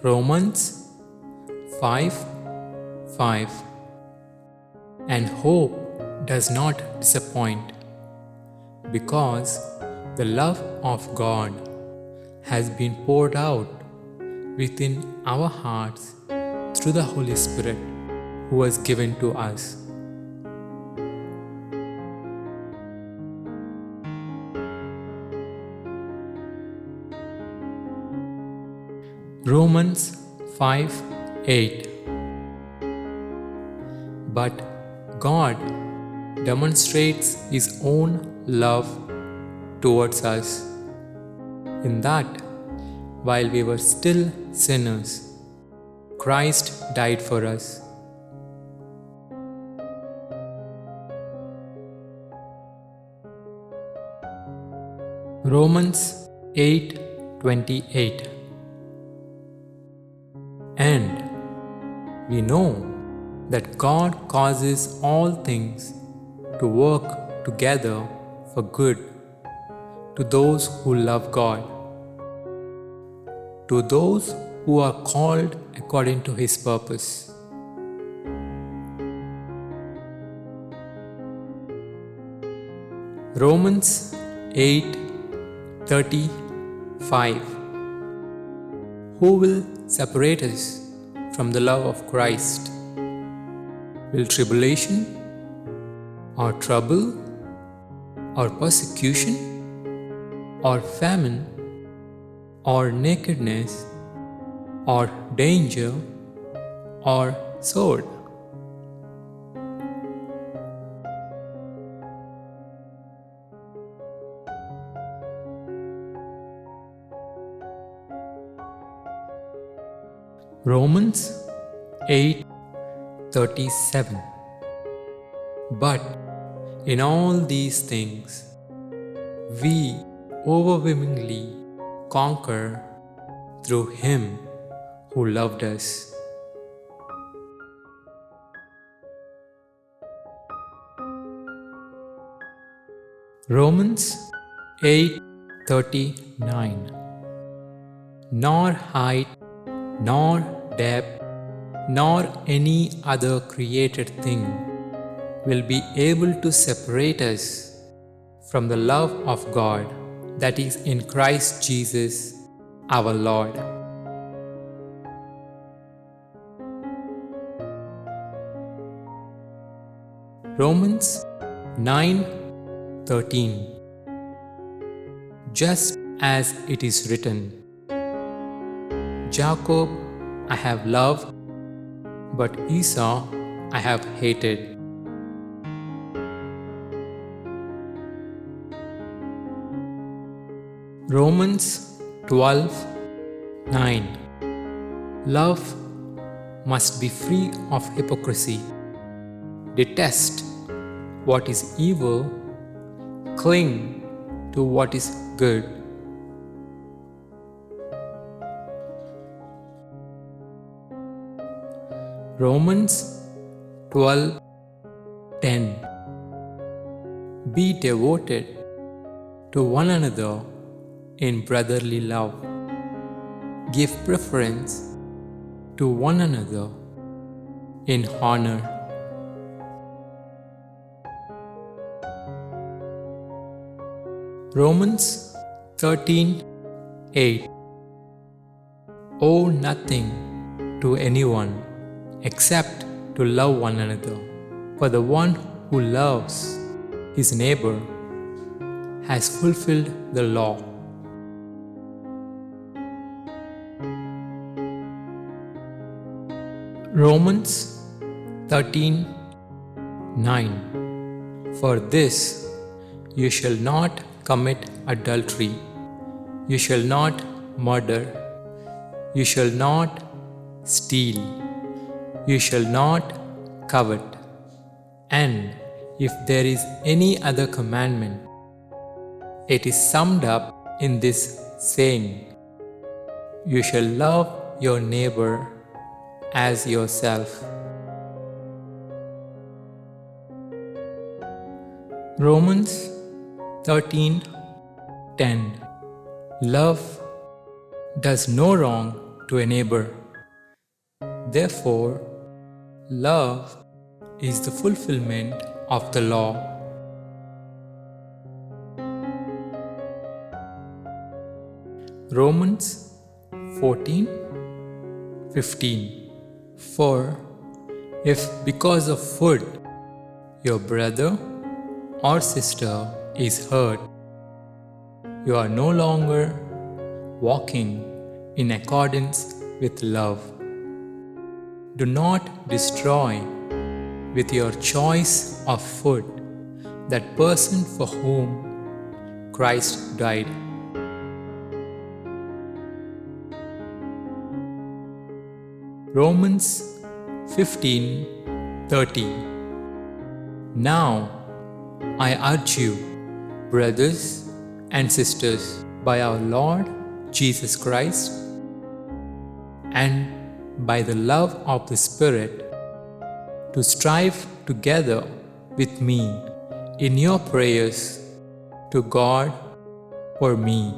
Romans 5 5. And hope does not disappoint, because the love of God has been poured out within our hearts through the Holy Spirit who was given to us. Romans 5 8. But God demonstrates His own love towards us, in that while we were still sinners, Christ died for us. Romans 8:28. And we know that God causes all things to work together for good to those who love God, to those who are called according to His purpose. Romans 8:35. Who will separate us from the love of Christ? Will tribulation, or trouble, or persecution, or famine, or nakedness, or danger, or sword? Romans 8:37. But in all these things we overwhelmingly conquer through Him who loved us. Romans 8:39. Nor height, nor depth, nor any other created thing will be able to separate us from the love of God that is in Christ Jesus our Lord. Romans 9:13. Just as it is written, Jacob I have loved, but Esau I have hated. Romans 12:9. Love must be free of hypocrisy. Detest what is evil, cling to what is good. Romans 12:10. Be devoted to one another in brotherly love. Give preference to one another in honor. Romans 13:8. Owe nothing to anyone except to love one another, for the one who loves his neighbor has fulfilled the law. Romans 13:9. For this you shall not commit adultery, you shall not murder, you shall not steal, you shall not covet. And if there is any other commandment, it is summed up in this saying, you shall love your neighbor as yourself. Romans 13:10. Love does no wrong to a neighbor. Therefore, love is the fulfillment of the law. Romans 14:15. For if because of food your brother or sister is hurt, you are no longer walking in accordance with love. Do not destroy with your choice of food that person for whom Christ died. Romans 15:30. Now I urge you, brothers and sisters, by our Lord Jesus Christ and by the love of the Spirit, to strive together with me in your prayers to God for me.